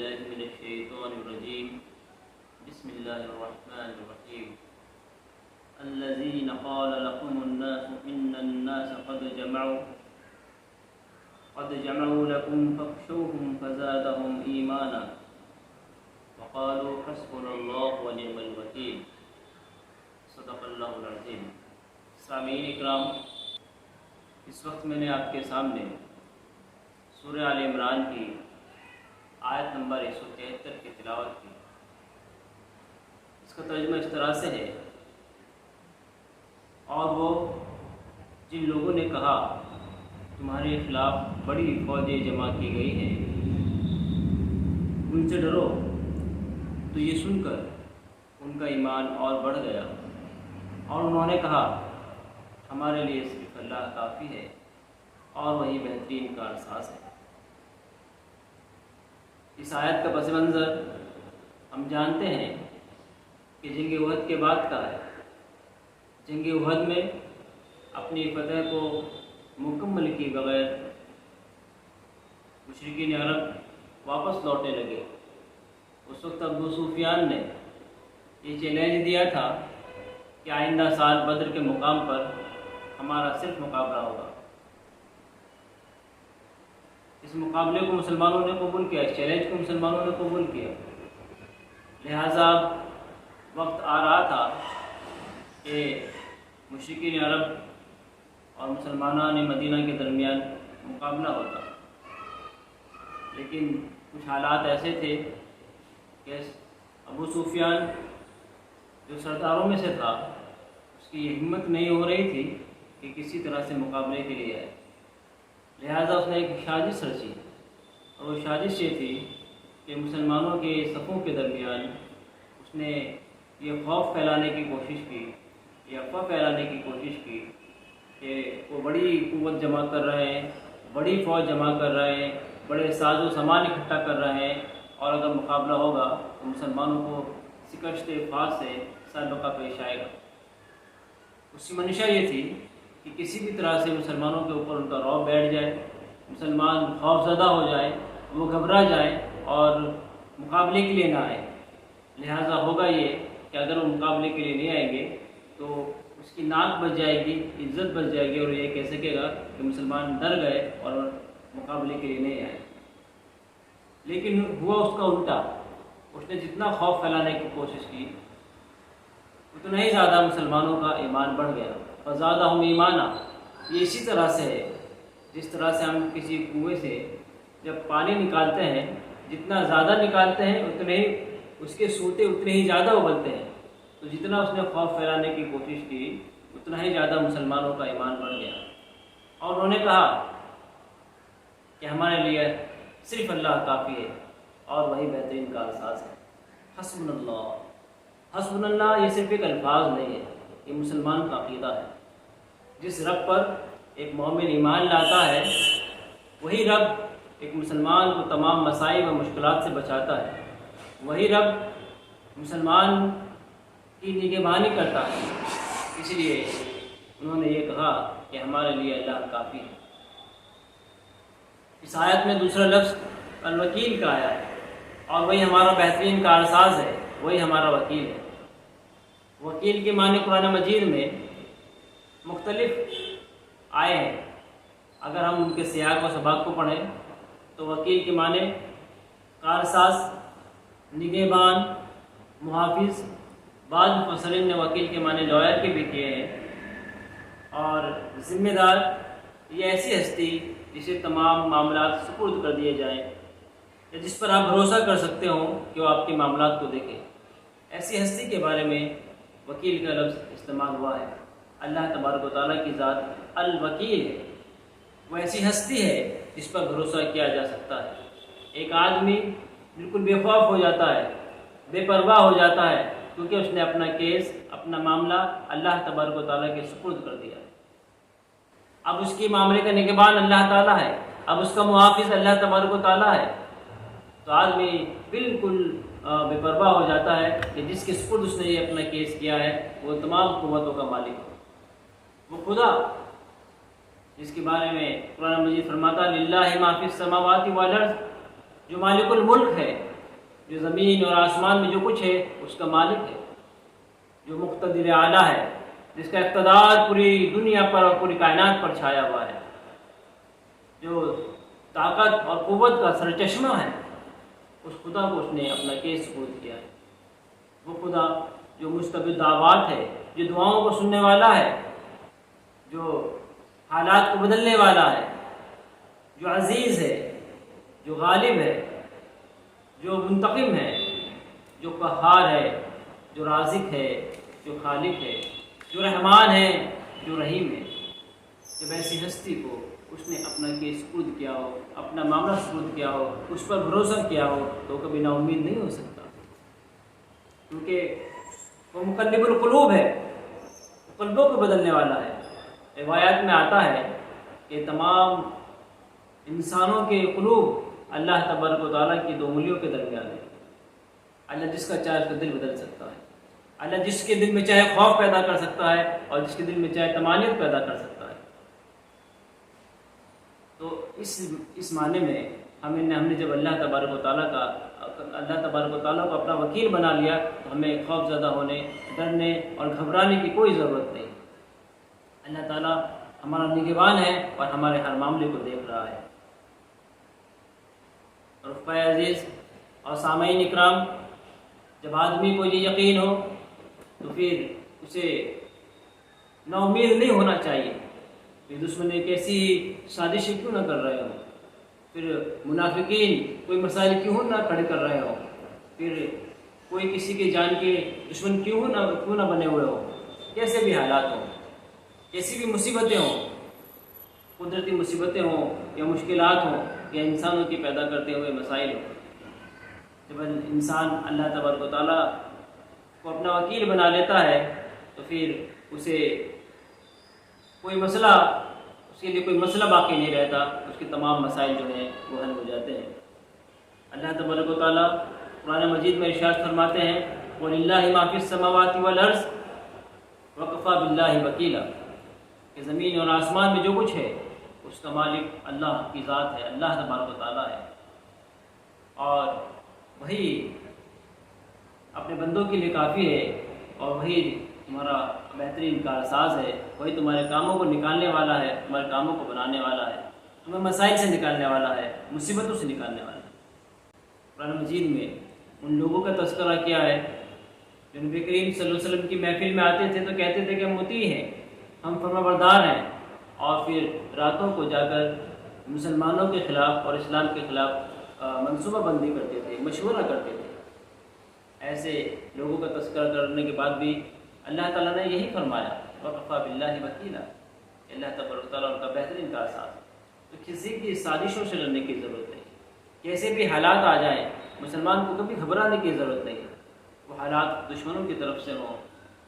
بالله من الشيطان الرجيم بسم الله الرحمن الرحيم الذين قال لهم الناس إن الناس قد جمعوا لكم فاخشوهم فزادهم إيمانا وقالوا حسبنا الله ونعم الوكيل صدق اللہ العظیم۔ سامعین اکرام، اس وقت میں نے آپ کے سامنے سورہ آل عمران کی آیت نمبر 173 کی تلاوت کی۔ اس کا ترجمہ اس طرح سے ہے: اور وہ جن لوگوں نے کہا تمہارے خلاف بڑی فوجیں جمع کی گئی ہیں، ان سے ڈرو، تو یہ سن کر ان کا ایمان اور بڑھ گیا، اور انہوں نے کہا ہمارے لیے صرف اللہ کافی ہے اور وہی بہترین کارساز ہے۔ اس آیت کا پس منظر ہم جانتے ہیں کہ جنگ احد کے بعد کا ہے۔ جنگ احد میں اپنی فتح کو مکمل کیے بغیر مشرکین عرب واپس لوٹنے لگے۔ اس وقت ابو سفیان نے یہ چیلنج دیا تھا کہ آئندہ سال بدر کے مقام پر ہمارا صرف مقابلہ ہوگا۔ اس مقابلے کو مسلمانوں نے قبول کیا، اس چیلنج کو مسلمانوں نے قبول کیا۔ لہٰذا وقت آ رہا تھا کہ مشرکین عرب اور مسلمانان مدینہ کے درمیان مقابلہ ہوتا، لیکن کچھ حالات ایسے تھے کہ ابو سفیان جو سرداروں میں سے تھا، اس کی یہ ہمت نہیں ہو رہی تھی کہ کسی طرح سے مقابلے کے لیے آئے۔ لہٰذا اس نے ایک سازش رچی، اور وہ سازش یہ تھی کہ مسلمانوں کے صفوں کے درمیان اس نے یہ خوف پھیلانے کی کوشش کی، یہ افواہ پھیلانے کی کوشش کی کہ وہ بڑی قوت جمع کر رہے ہیں، بڑی فوج جمع کر رہے ہیں، بڑے ساز و سامان اکٹھا کر رہے ہیں، اور اگر مقابلہ ہوگا تو مسلمانوں کو سکشت فاس سے سابقہ پیش آئے گا۔ اس کی منشا یہ تھی کہ کسی بھی طرح سے مسلمانوں کے اوپر ان کا رعب بیٹھ جائے، مسلمان خوف زدہ ہو جائے، وہ گھبرا جائیں اور مقابلے کے لیے نہ آئے۔ لہٰذا ہوگا یہ کہ اگر وہ مقابلے کے لیے نہیں آئیں گے تو اس کی ناک بچ جائے گی، عزت بچ جائے گی، اور یہ کہہ سکے گا کہ مسلمان ڈر گئے اور مقابلے کے لیے نہیں آئے۔ لیکن ہوا اس کا الٹا۔ اس نے جتنا خوف پھیلانے کی کوشش کی، اتنا ہی زیادہ مسلمانوں کا ایمان بڑھ گیا۔ فزادہم ایمانا، یہ اسی طرح سے ہے جس طرح سے ہم کسی کنویں سے جب پانی نکالتے ہیں، جتنا زیادہ نکالتے ہیں اتنے ہی اس کے سوتے اتنے ہی زیادہ ابلتے ہیں۔ تو جتنا اس نے خوف پھیلانے کی کوشش کی، اتنا ہی زیادہ مسلمانوں کا ایمان بڑھ گیا، اور انہوں نے کہا کہ ہمارے لیے صرف اللہ کافی ہے اور وہی بہترین کارساز ہے۔ حسبنا اللہ، حسبنا اللہ یہ صرف ایک الفاظ نہیں ہے، یہ مسلمان کا عقیدہ ہے۔ جس رب پر ایک مومن ایمان لاتا ہے، وہی رب ایک مسلمان کو تمام مصائب و مشکلات سے بچاتا ہے، وہی رب مسلمان کی نگہبانی کرتا ہے۔ اس لیے انہوں نے یہ کہا کہ ہمارے لیے اللہ کافی ہے۔ اس آیت میں دوسرا لفظ الوکیل کا آیا ہے، اور وہی ہمارا بہترین کارساز ہے، وہی ہمارا وکیل ہے۔ وکیل کے معنی قرآن مجید میں مختلف آئے ہیں۔ اگر ہم ان کے سیاق و سباق کو پڑھیں تو وکیل کے معنی کارساز، نگہبان، محافظ، بعض مفسرین نے وکیل کے معنی لائر کے بھی کیے ہیں، اور ذمہ دار یہ ایسی ہستی جسے تمام معاملات سپرد کر دیے جائیں، یا جس پر آپ بھروسہ کر سکتے ہوں کہ وہ آپ کے معاملات کو دیکھے۔ ایسی ہستی کے بارے میں وکیل کا لفظ استعمال ہوا ہے۔ اللہ تبارک و تعالیٰ کی ذات الوکیل ہے، وہ ایسی ہستی ہے جس پر بھروسہ کیا جا سکتا ہے۔ ایک آدمی بالکل بے خوف ہو جاتا ہے، بے پرواہ ہو جاتا ہے، کیونکہ اس نے اپنا کیس، اپنا معاملہ اللہ تبارک و تعالیٰ کے سپرد کر دیا۔ اب اس کی معاملے کا نگہبان اللہ تعالیٰ ہے، اب اس کا محافظ اللہ تبارک و تعالیٰ ہے، تو آدمی بالکل بے پرواہ ہو جاتا ہے کہ جس کے سپرد اس نے یہ اپنا کیس کیا ہے وہ تمام قوتوں کا مالک ہے، وہ خدا جس کے بارے میں قرآن مجید فرماتا ہے للہ ما فی السماوات والارض، جو مالک الملک ہے، جو زمین اور آسمان میں جو کچھ ہے اس کا مالک ہے، جو مقتدر اعلیٰ ہے، جس کا اقتدار پوری دنیا پر اور پوری کائنات پر چھایا ہوا ہے، جو طاقت اور قوت کا سرچشمہ ہے، اس خدا کو اس نے اپنا کیس سپرد کیا ہے۔ وہ خدا جو مستبد دعوات ہے، جو دعاؤں کو سننے والا ہے، جو حالات کو بدلنے والا ہے، جو عزیز ہے، جو غالب ہے، جو منتقم ہے، جو قہار ہے، جو رازق ہے، جو خالق ہے، جو رحمان ہے، جو رحیم ہے۔ جب ایسی ہستی کو اس نے اپنا کیس سپرد کیا ہو، اپنا معاملہ سپرد کیا ہو، اس پر بھروسہ کیا ہو، تو کبھی نا امید نہیں ہو سکتا، کیونکہ وہ مقلب القلوب ہے، قلبوں کو بدلنے والا ہے۔ روایات میں آتا ہے کہ تمام انسانوں کے قلوب اللہ تبارک و تعالیٰ کی 2 انگلیوں کے درمیان ہے۔ اللہ جس کا چاہے اس کا دل بدل سکتا ہے، اللہ جس کے دل میں چاہے خوف پیدا کر سکتا ہے اور جس کے دل میں چاہے طمانینت پیدا کر سکتا ہے۔ تو اس معنی میں ہم نے جب اللہ تبارک و تعالیٰ کو اپنا وکیل بنا لیا تو ہمیں خوف زدہ ہونے، ڈرنے اور گھبرانے کی کوئی ضرورت نہیں۔ اللہ تعالیٰ ہمارا نگہبان ہے اور ہمارے ہر معاملے کو دیکھ رہا ہے۔ رفقۂ عزیز اور سامعین اکرام، جب آدمی کو یہ یقین ہو تو پھر اسے نا امید نہیں ہونا چاہیے۔ پھر دشمن کیسی سازشیں کیوں نہ کر رہے ہوں، پھر منافقین کوئی مسائل کیوں نہ کھڑے کر رہے ہوں، پھر کوئی کسی کے جان کے دشمن کیوں نہ بنے ہوئے ہوں، کیسے بھی حالات ہوں، کیسی بھی مصیبتیں ہوں، قدرتی مصیبتیں ہوں یا مشکلات ہوں یا انسانوں کی پیدا کرتے ہوئے مسائل ہوں، جب انسان اللہ تبارک و تعالیٰ کو اپنا وکیل بنا لیتا ہے تو پھر اسے کوئی مسئلہ، اس کے لیے کوئی مسئلہ باقی نہیں رہتا، اس کے تمام مسائل جو ہیں وہ حل ہو جاتے ہیں۔ اللہ تبارک و تعالیٰ قرآن مجید میں ارشاد فرماتے ہیں وَلِلَّهِ مَا فِي السَّمَاوَاتِ وَالْأَرْضِ وَكَفَى بِاللَّهِ وَكِيلًا، کہ زمین اور آسمان میں جو کچھ ہے اس کا مالک اللہ کی ذات ہے، اللہ تبارک و تعالیٰ ہے، اور وہی اپنے بندوں کے لیے کافی ہے، اور وہی تمہارا بہترین کارساز ہے، وہی تمہارے کاموں کو نکالنے والا ہے، تمہارے کاموں کو بنانے والا ہے، تمہیں مسائل سے نکالنے والا ہے، مصیبتوں سے نکالنے والا ہے۔ قرآن مجید میں ان لوگوں کا تذکرہ کیا ہے جو نبی کریم صلی اللہ علیہ وسلم کی محفل میں آتے تھے تو کہتے تھے کہ ہم مطیع ہیں، ہم فرما بردار ہیں، اور پھر راتوں کو جا کر مسلمانوں کے خلاف اور اسلام کے خلاف منصوبہ بندی کرتے تھے، مشورہ کرتے تھے۔ ایسے لوگوں کا تذکرہ کرنے کے بعد بھی اللہ تعالیٰ نے یہی فرمایا وَكَفَى بِاللَّهِ وَكِيلًا، اللہ تبارک و تعالیٰ ان کا بہترین کارساز۔ تو کسی کی سازشوں سے لڑنے کی ضرورت نہیں، کیسے بھی حالات آ جائیں مسلمان کو کبھی گھبرانے کی ضرورت نہیں۔ وہ حالات دشمنوں کی طرف سے ہوں،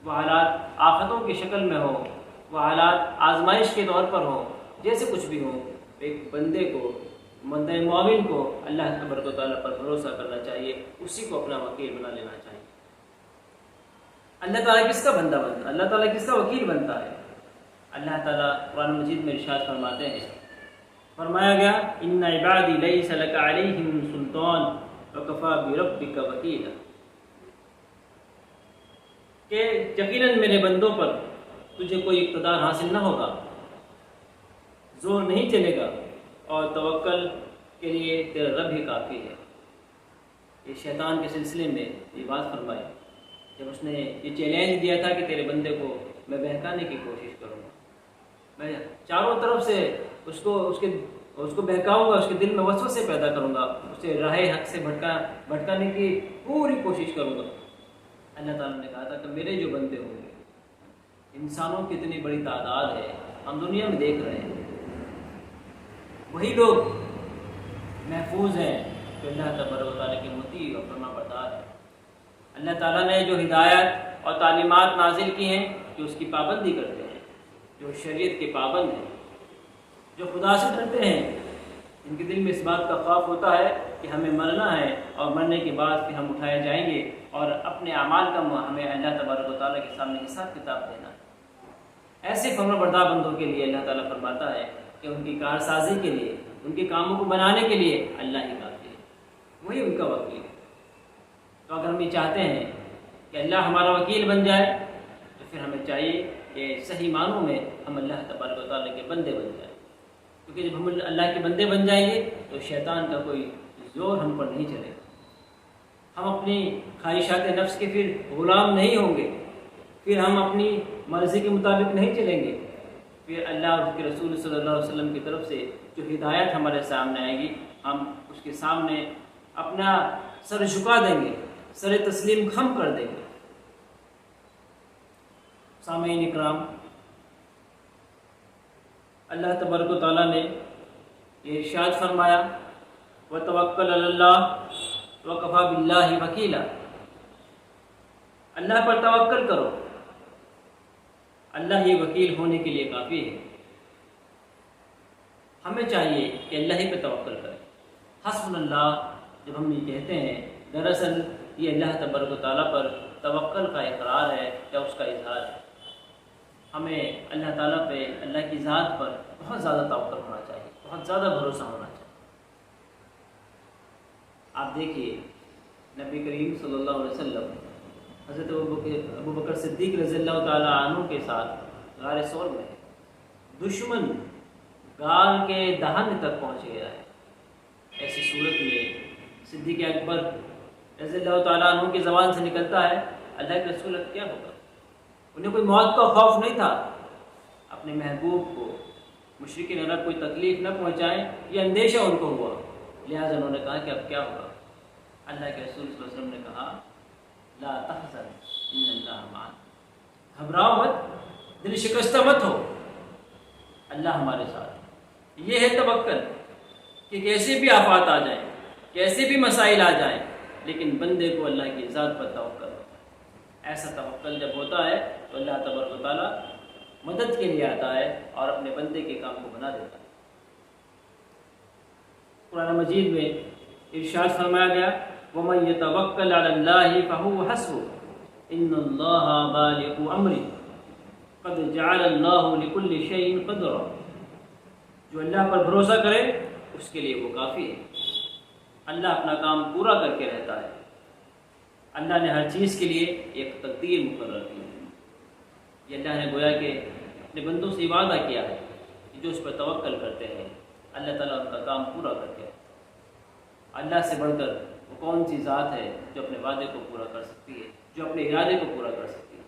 وہ حالات آفتوں کی شکل میں ہوں، وہ حالات آزمائش کے طور پر ہوں، جیسے کچھ بھی ہوں، ایک بندے کو، بندہ مومن کو اللہ تبارک و تعالیٰ پر بھروسہ کرنا چاہیے، اسی کو اپنا وکیل بنا لینا چاہیے۔ اللہ تعالیٰ کس کا بندہ بنتا ہے؟ اللہ تعالیٰ کس کا وکیل بنتا ہے؟ اللہ تعالیٰ قرآن مجید میں ارشاد فرماتے ہیں، فرمایا گیا ان عبادی لیس لک علیہم سلطان وکفی بربک وکیلا، کہ یقیناً میرے بندوں پر تجھے کوئی اقتدار حاصل نہ ہوگا، زور نہیں چلے گا، اور توکل کے لیے تیرا رب ہی کافی ہے۔ یہ شیطان کے سلسلے میں یہ بات فرمائی جب اس نے یہ چیلنج دیا تھا کہ تیرے بندے کو میں بہکانے کی کوشش کروں گا، میں چاروں طرف سے اس کو بہکاؤں گا، اس کے دل میں وسوسے پیدا کروں گا، اسے راہ حق سے بھٹکانے کی پوری کوشش کروں گا۔ اللہ تعالیٰ نے کہا تھا کہ میرے جو بندے ہوں گے، انسانوں کی اتنی بڑی تعداد ہے ہم دنیا میں دیکھ رہے ہیں، وہی لوگ محفوظ ہیں جو اللہ تبارک و تعالیٰ کے مطیع اور فرما بردار ہیں۔ اللہ تعالیٰ نے جو ہدایت اور تعلیمات نازل کی ہیں، جو اس کی پابندی کرتے ہیں، جو شریعت کے پابند ہیں، جو خدا سے ڈرتے ہیں، ان کے دل میں اس بات کا خوف ہوتا ہے کہ ہمیں مرنا ہے اور مرنے کے بعد پھر ہم اٹھائے جائیں گے اور اپنے اعمال کا ہمیں اللہ تبارک و تعالیٰ کے سامنے حساب کتاب دینا ہے۔ ایسے فرما بردار بندوں کے لیے اللہ تعالیٰ فرماتا ہے کہ ان کی کارسازی کے لیے، ان کے کاموں کو بنانے کے لیے اللہ ہی کافی ہے، وہی ان کا وکیل ہے۔ تو اگر ہم یہ چاہتے ہیں کہ اللہ ہمارا وکیل بن جائے تو پھر ہمیں چاہیے کہ صحیح معنوں میں ہم اللہ تبارک و تعالیٰ کے بندے بن جائیں، کیونکہ جب ہم اللہ کے بندے بن جائیں گے تو شیطان کا کوئی زور ہم پر نہیں چلے گا، ہم اپنی خواہشات نفس کے پھر غلام نہیں ہوں گے، پھر ہم اپنی مرضی کے مطابق نہیں چلیں گے، پھر اللہ اور اس کے رسول صلی اللہ علیہ وسلم کی طرف سے جو ہدایت ہمارے سامنے آئے گی ہم اس کے سامنے اپنا سر جھکا دیں گے، سر تسلیم خم کر دیں گے۔ سامعین اکرام، اللہ تبارک و تعالیٰ نے یہ ارشاد فرمایا وَتَوَكَّلْ عَلَى اللَّهِ وَكَفَى بِاللَّهِ وَكِيلًا، اللہ پر توکل کرو، اللہ ہی وکیل ہونے کے لیے کافی ہے۔ ہمیں چاہیے کہ اللہ ہی پہ توکل کریں۔ حسبنا اللہ جب ہم یہ کہتے ہیں دراصل یہ اللہ تبارک و تعالیٰ پر توکل کا اقرار ہے یا اس کا اظہار ہے۔ ہمیں اللہ تعالیٰ پہ، اللہ کی ذات پر بہت زیادہ توکل ہونا چاہیے، بہت زیادہ بھروسہ ہونا چاہیے۔ آپ دیکھیے نبی کریم صلی اللہ علیہ وسلم حضرت ابو بکر صدیق رضی اللہ تعالیٰ عنہ کے ساتھ غار ثور میں دشمن گال کے دہانے تک پہنچ گیا ہے، ایسی صورت میں صدیق اکبر رضی اللہ تعالیٰ عنہ کی زبان سے نکلتا ہے اللہ کے رسول اب کیا ہوگا؟ انہیں کوئی موت کا خوف نہیں تھا، اپنے محبوب کو مشرکین عرب کوئی تکلیف نہ پہنچائیں یہ اندیشہ ان کو ہوا، لہٰذا انہوں نے کہا کہ اب کیا ہوگا؟ اللہ کے رسول صلی اللہ علیہ وسلم نے کہا لا تحزن ان اللہ معنا، گھبراؤ مت، دل شکستہ مت ہو، اللہ ہمارے ساتھ۔ یہ ہے توکل کہ کیسے بھی آفات آ جائیں، کیسے بھی مسائل آ جائیں، لیکن بندے کو اللہ کی ذات پر توکل ہوتا ہے۔ ایسا توکل جب ہوتا ہے تو اللہ تبارک و تعالیٰ مدد کے لیے آتا ہے اور اپنے بندے کے کام کو بنا دیتا ہے۔ قرآن مجید میں ارشاد فرمایا گیا وَمَن يَتَوَكَّلْ عَلَى اللَّهِ فَهُوَ حَسْبُهُ إِنَّ اللَّهَ بَالِغُ أَمْرِهِ قَدْ جَعَلَ اللَّهُ لِكُلِّ شَيْءٍ قَدْرًا، جو اللہ پر بھروسہ کرے اس کے لیے وہ کافی ہے۔ اللہ اپنا کام پورا کر کے رہتا ہے، اللہ نے ہر چیز کے لیے ایک تقدیر مقرر کی ہے۔ یہ اللہ نے گویا کہ اپنے بندوں سے وعدہ کیا ہے کہ جو اس پر توکل کرتے ہیں اللہ تعالیٰ ان کا کام پورا کر کے۔ اللہ سے بڑھ کر وہ کون سی ذات ہے جو اپنے وعدے کو پورا کر سکتی ہے، جو اپنے ارادے کو پورا کر سکتی ہے؟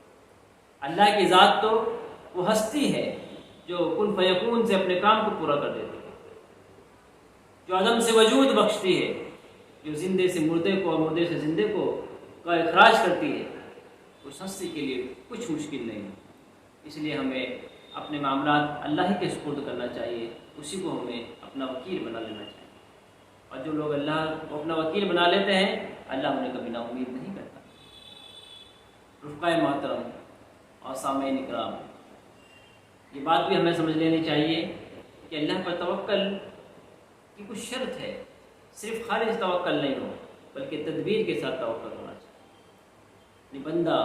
اللہ کی ذات تو وہ ہستی ہے جو کن فیکون سے اپنے کام کو پورا کر دیتی ہے، جو عدم سے وجود بخشتی ہے، جو زندے سے مردے کو اور مردے سے زندے کو کا اخراج کرتی ہے۔ اس ہستی کے لیے کچھ مشکل نہیں، اس لیے ہمیں اپنے معاملات اللہ ہی کے سپرد کرنا چاہیے، اسی کو ہمیں اپنا وکیل بنا لینا چاہیے۔ اور جو لوگ اللہ کو اپنا وکیل بنا لیتے ہیں اللہ انہیں کبھی نا امید نہیں کرتا۔ رفقائے محترم اور سامعین اکرام، یہ بات بھی ہمیں سمجھ لینی چاہیے کہ اللہ پر توکل کی کچھ شرط ہے، صرف خالص توکل نہیں ہو بلکہ تدبیر کے ساتھ توکل ہونا چاہیے۔ بندہ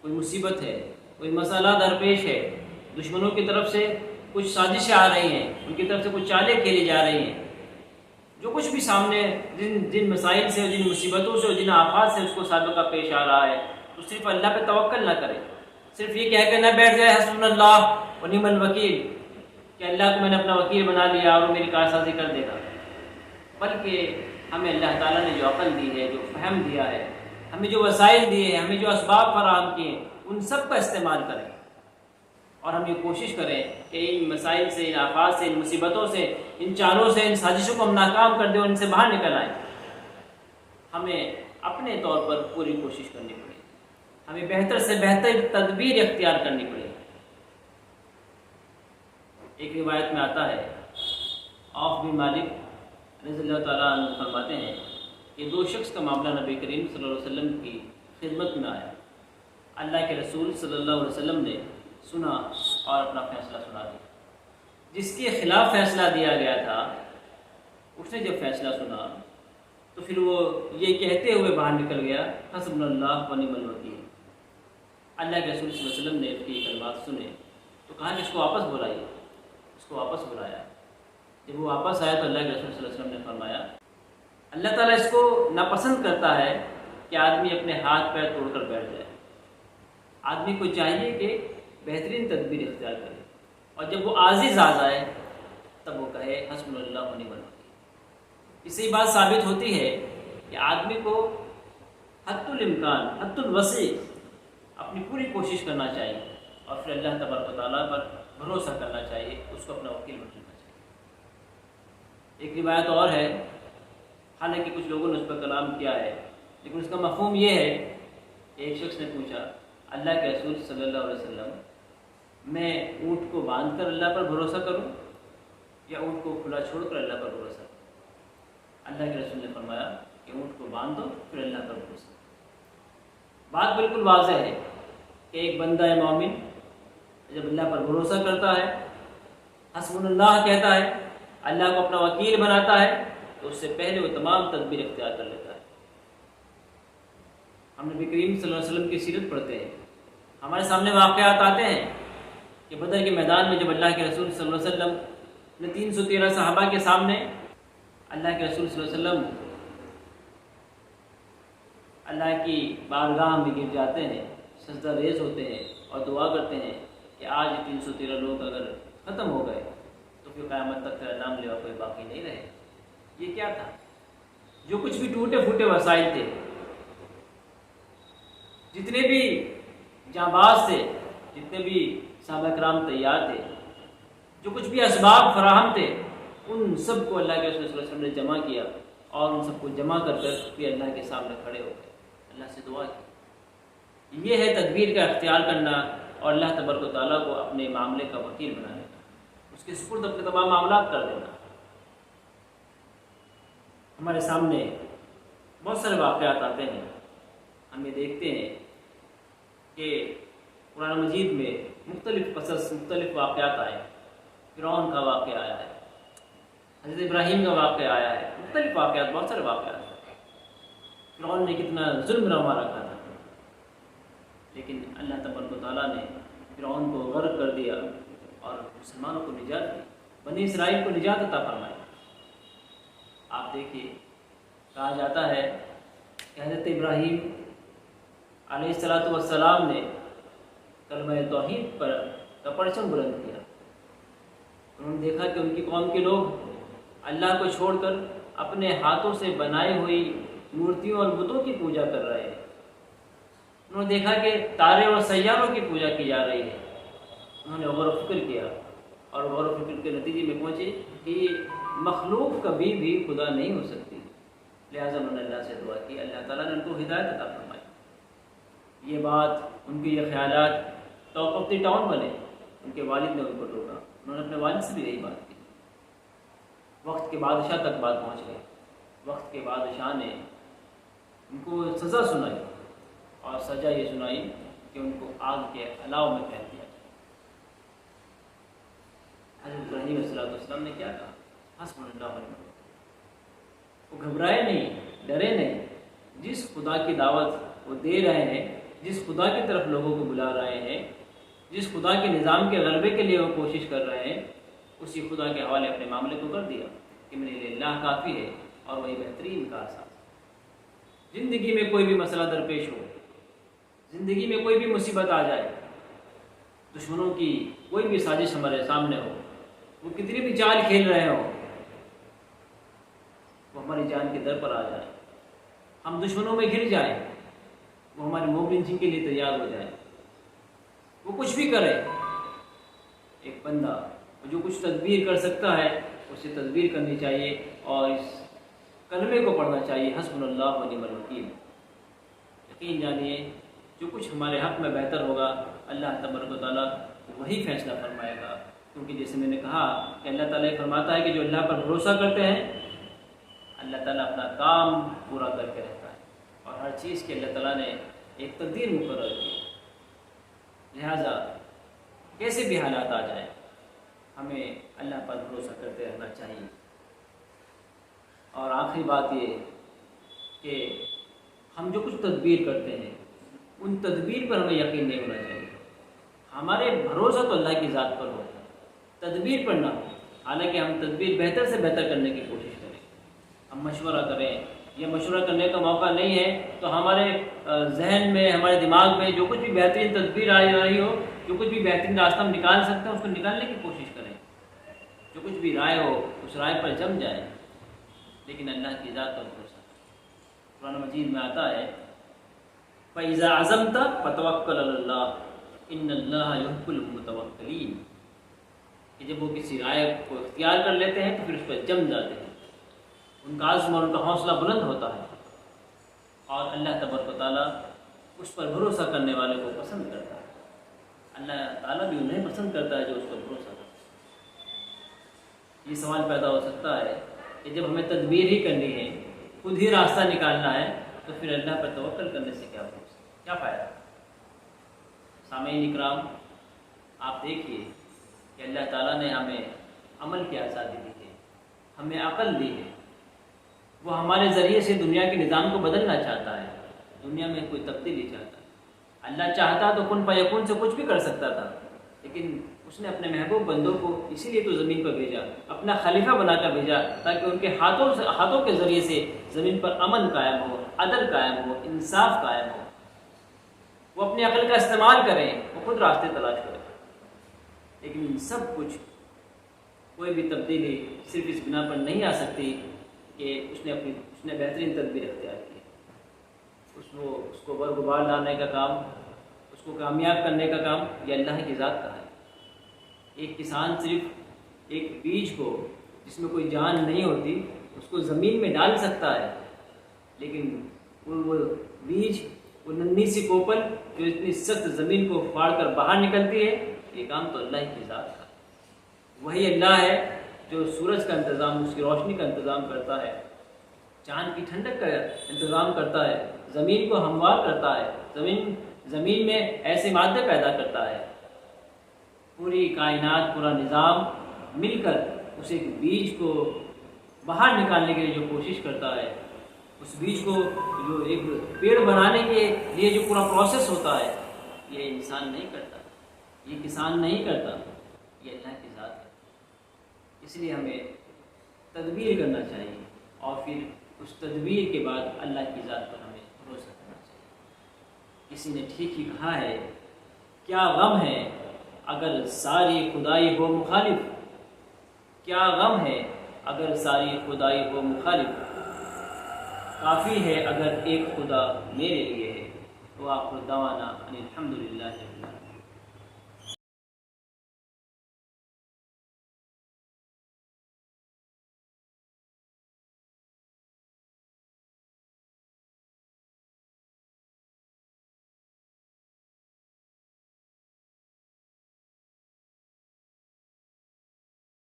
کوئی مصیبت ہے، کوئی مسئلہ درپیش ہے، دشمنوں کی طرف سے کچھ سازشیں آ رہی ہیں، ان کی طرف سے کچھ چالیں کھیلی جا رہی ہیں، جو کچھ بھی سامنے جن مسائل سے اور جن مصیبتوں سے اور جن آفات سے اس کو سابقہ پیش آ رہا ہے، تو صرف اللہ پہ توکل نہ کرے، صرف یہ کہہ کے نہ بیٹھ جائے حسبنا اللہ و نعم الوکیل کہ اللہ کو میں نے اپنا وکیل بنا لیا اور وہ میری کارسازی کر دے گا، بلکہ ہمیں اللہ تعالیٰ نے جو عقل دی ہے، جو فہم دیا ہے، ہمیں جو وسائل دیے ہیں، ہمیں جو اسباب فراہم کیے ہیں، ان سب کا استعمال کریں اور ہم یہ کوشش کریں کہ ان مسائل سے، ان آفات سے، ان مصیبتوں سے، ان چالوں سے، ان سازشوں کو ہم ناکام کر دیں اور ان سے باہر نکل آئیں۔ ہمیں اپنے طور پر پوری کوشش کرنی پڑے گی، ہمیں بہتر سے بہتر تدبیر اختیار کرنی پڑے گی۔ ایک روایت میں آتا ہے عوف بن مالک رضی اللہ تعالیٰ عنہ فرماتے ہیں کہ دو شخص کا معاملہ نبی کریم صلی اللہ علیہ وسلم کی خدمت میں آیا، اللہ کے رسول صلی اللہ علیہ وسلم نے سنا اور اپنا فیصلہ سنا دیا۔ جس کے خلاف فیصلہ دیا گیا تھا اس نے جب فیصلہ سنا تو پھر وہ یہ کہتے ہوئے باہر نکل گیا حسبنا اللہ و نعم الوکیل۔ اللہ کے رسول صلی اللہ علیہ وسلم نے اس کی کلمات سنے تو کہا کہ اس کو واپس بلائیے، اس کو واپس بلایا۔ جب وہ واپس آیا تو اللہ کے رسول صلی اللہ علیہ وسلم نے فرمایا اللہ تعالیٰ اس کو ناپسند کرتا ہے کہ آدمی اپنے ہاتھ پیر توڑ کر بیٹھ جائے۔ آدمی کو چاہیے کہ بہترین تدبیر اختیار کرے، اور جب وہ عاجز آ جائے تب وہ کہے حسبنا اللہ و نعم الوکیل۔ اس سے یہ بات ثابت ہوتی ہے کہ آدمی کو حد الامکان، حد الوسع اپنی پوری کوشش کرنا چاہیے، اور پھر اللہ تبارک و تعالیٰ پر بھروسہ کرنا چاہیے، اس کو اپنا وکیل بنانا چاہیے۔ ایک روایت اور ہے، حالانکہ کچھ لوگوں نے اس پر کلام کیا ہے، لیکن اس کا مفہوم یہ ہے کہ ایک شخص نے پوچھا اللہ کے رسول صلی اللہ علیہ وسلم، میں اونٹ کو باندھ کر اللہ پر بھروسہ کروں یا اونٹ کو کھلا چھوڑ کر اللہ پر بھروسہ کروں؟ اللہ کے رسول نے فرمایا کہ اونٹ کو باندھ دو پھر اللہ پر بھروسہ کرو۔ بات بالکل واضح ہے کہ ایک بندہ مومن جب اللہ پر بھروسہ کرتا ہے، حسبنا اللہ کہتا ہے، اللہ کو اپنا وکیل بناتا ہے، تو اس سے پہلے وہ تمام تدبیر اختیار کر لیتا ہے۔ ہم نبی کریم صلی اللہ علیہ وسلم کی سیرت پڑھتے ہیں، ہمارے سامنے واقعات آتے ہیں کہ بدر کے میدان میں جب اللہ کے رسول صلی اللہ علیہ وسلم نے 313 صحابہ کے سامنے اللہ کے رسول صلی اللہ علیہ وسلم اللہ کی بارگاہ میں گر جاتے ہیں، سجدہ ریز ہوتے ہیں اور دعا کرتے ہیں کہ آج 313 لوگ اگر ختم ہو گئے تو پھر قیامت تک تیرا نام لیوا کوئی باقی نہیں رہے۔ یہ کیا تھا؟ جو کچھ بھی ٹوٹے پھوٹے وسائل تھے، جتنے بھی جانباز تھے، جتنے بھی صحابہ کرام تیار تھے، جو کچھ بھی اسباب فراہم تھے، ان سب کو اللہ کے رسول صلی اللہ علیہ وسلم نے جمع کیا، اور ان سب کو جمع کر پھر اللہ کے سامنے کھڑے ہو گئے، اللہ سے دعا کی۔ یہ ہے تدبیر کا اختیار کرنا اور اللہ تبارک و تعالیٰ کو اپنے معاملے کا وکیل بنا لینا، اس کے سپرد اپنے تمام معاملات کر دینا۔ ہمارے سامنے بہت سارے واقعات آتے ہیں، ہم یہ دیکھتے ہیں کہ قرآن مجید میں مختلف قصص، مختلف واقعات آئے ہیں۔ فرعون کا واقعہ آیا ہے، حضرت ابراہیم کا واقعہ آیا ہے، مختلف واقعات، بہت سارے واقعات ہیں۔ فرعون نے کتنا ظلم روا رکھا تھا، لیکن اللہ تبارک و تعالیٰ نے فرعون کو غرق کر دیا اور مسلمانوں کو نجات دی، بنی اسرائیل کو نجات عطا فرمائی۔ آپ دیکھیے، کہا جاتا ہے کہ حضرت ابراہیم علیہ السلام نے کلمہ توحید پر کا پرچم بلند کیا۔ انہوں نے دیکھا کہ ان کی قوم کے لوگ اللہ کو چھوڑ کر اپنے ہاتھوں سے بنائی ہوئی مورتیوں اور بتوں کی پوجا کر رہے ہیں۔ انہوں نے دیکھا کہ تارے اور سیاروں کی پوجا کی جا رہی ہے۔ انہوں نے غور و فکر کیا، اور غور و فکر کے نتیجے میں پہنچے کہ مخلوق کبھی بھی خدا نہیں ہو سکتی، لہٰذا انہوں نے اللہ سے دعا کی، اللہ تعالیٰ نے ان کو ہدایت عطا فرمائی۔ یہ بات، ان کے یہ خیالات ٹاک آف دی ٹاؤن بنے۔ ان کے والد نے ان کو ٹوکا، انہوں نے اپنے والد سے بھی یہی بات کی۔ وقت کے بادشاہ تک بات پہنچ گئی، وقت کے بادشاہ نے ان کو سزا سنائی، اور سزا یہ سنائی کہ ان کو آگ کے الاؤ میں پھینک دیا۔ حضرت ابراہیم علیہ السلام نے کیا کہا؟ حسبنا اللہ و نعم الوکیل۔ وہ گھبرائے نہیں، ڈرے نہیں۔ جس خدا کی دعوت وہ دے رہے ہیں، جس خدا کی طرف لوگوں کو بلا رہے ہیں، جس خدا کے نظام کے غلبے کے لیے وہ کوشش کر رہے ہیں، اسی خدا کے حوالے اپنے معاملے کو کر دیا کہ میرے لیے اللہ کافی ہے، اور وہی بہترین کا اساس۔ زندگی میں کوئی بھی مسئلہ درپیش ہو، زندگی میں کوئی بھی مصیبت آ جائے، دشمنوں کی کوئی بھی سازش ہمارے سامنے ہو، وہ کتنی بھی چال کھیل رہے ہوں، وہ ہماری جان کے در پر آ جائیں، ہم دشمنوں میں گر جائیں، وہ ہمارے مومن جن کے لیے تیار ہو جائے، وہ کچھ بھی کرے۔ ایک بندہ جو کچھ تدبیر کر سکتا ہے اسے تدبیر کرنی چاہیے، اور اس کلمے کو پڑھنا چاہیے، حسبنا اللہ و نعم الوکیل۔ یقین جانیے جو کچھ ہمارے حق میں بہتر ہوگا، اللہ تبارک و تعالیٰ وہی فیصلہ فرمائے گا، کیونکہ جیسے میں نے کہا کہ اللہ تعالیٰ فرماتا ہے کہ جو اللہ پر بھروسہ کرتے ہیں، اللہ تعالیٰ اپنا کام پورا کر کے رہتا ہے، اور ہر چیز کے اللہ تعالیٰ نے ایک تقدیر مقرر کی۔ لہٰذا کیسے بھی حالات آ جائیں، ہمیں اللہ پر بھروسہ کرتے رہنا چاہیے۔ اور آخری بات یہ کہ ہم جو کچھ تدبیر کرتے ہیں، ان تدبیر پر ہمیں یقین نہیں ہونا چاہیے۔ ہمارے بھروسہ تو اللہ کی ذات پر ہو، تدبیر پر نہ ہو۔ حالانکہ ہم تدبیر بہتر سے بہتر کرنے کی کوشش کریں، ہم مشورہ کریں، یہ مشورہ کرنے کا موقع نہیں ہے، تو ہمارے ذہن میں، ہمارے دماغ میں جو کچھ بھی بہترین تدبیر آ رہی ہو، جو کچھ بھی بہترین راستہ ہم نکال سکتے ہیں، اس کو نکالنے کی کوشش کریں۔ جو کچھ بھی رائے ہو اس رائے پر جم جائیں، لیکن اللہ کی ذات پر بھروسہ۔ قرآن مجید میں آتا ہے فَإِذَا عَزَمْتَ فَتَوَكَّلْ عَلَى اللَّهِ إِنَّ اللَّهَ يُحِبُّ الْمُتَوَكِّلِينَ، کہ جب وہ کسی رائے کو اختیار کر لیتے ہیں تو پھر اس پر جم جاتے ہیں، ان کا عزم اور ان کا حوصلہ بلند ہوتا ہے، اور اللہ تبارک و تعالیٰ اس پر بھروسہ کرنے والے کو پسند کرتا ہے۔ اللہ تعالیٰ بھی انہیں پسند کرتا ہے جو اس پر بھروسہ کرتا ہے۔ یہ سوال پیدا ہو سکتا ہے کہ جب ہمیں تدبیر ہی کرنی ہے، خود ہی راستہ نکالنا ہے، تو پھر اللہ پر توکل کرنے سے کیا فائدہ؟ سامعین اکرام، آپ دیکھیے کہ اللہ تعالیٰ نے ہمیں عمل کی آزادی دی ہے، ہمیں عقل دی ہے، وہ ہمارے ذریعے سے دنیا کے نظام کو بدلنا چاہتا ہے، دنیا میں کوئی تبدیلی چاہتا ہے۔ اللہ چاہتا تو کن فیکون سے کچھ بھی کر سکتا تھا، لیکن اس نے اپنے محبوب بندوں کو اسی لیے تو زمین پر بھیجا، اپنا خلیفہ بنا کر بھیجا، تاکہ ان کے ہاتھوں کے ذریعے سے زمین پر امن قائم ہو، عدل قائم ہو، انصاف قائم ہو۔ وہ اپنی عقل کا استعمال کریں، وہ خود راستے تلاش کریں، لیکن ان سب کچھ کوئی بھی تبدیلی صرف اس بنا پر نہیں آ سکتی کہ اس نے بہترین تدبیر اختیار کی۔ اس کو برغبار لانے کا کام، اس کو کامیاب کرنے کا کام یہ اللہ کی ذات کا ہے۔ ایک کسان صرف ایک بیج کو جس میں کوئی جان نہیں ہوتی اس کو زمین میں ڈال سکتا ہے، لیکن وہ بیج، وہ ننھی سی کوپل جو اتنی سخت زمین کو پھاڑ کر باہر نکلتی ہے، یہ کام تو اللہ کی ذات کا ہے۔ وہی اللہ ہے جو سورج کا انتظام، اس کی روشنی کا انتظام کرتا ہے، چاند کی ٹھنڈک کا انتظام کرتا ہے، زمین کو ہموار کرتا ہے، زمین میں ایسے مادے پیدا کرتا ہے۔ پوری کائنات، پورا نظام مل کر اس ایک بیج کو باہر نکالنے کے لیے جو کوشش کرتا ہے، اس بیج کو جو ایک پیڑ بنانے کے لیے جو پورا پروسیس ہوتا ہے، یہ انسان نہیں کرتا، یہ کسان نہیں کرتا، یہ اللہ کی ذات ہے۔ اس لیے ہمیں تدبیر کرنا چاہیے، اور پھر اس تدبیر کے بعد اللہ کی ذات پر ہمیں بھروسہ کرنا چاہیے۔ کسی نے ٹھیک ہی کہا ہے، کیا غم ہے اگر ساری خدائی ہو مخالف، کیا غم ہے اگر ساری خدائی ہو مخالف، کافی ہے اگر ایک خدا میرے لیے ہے۔ وآخر دعوانا ان الحمد للہ۔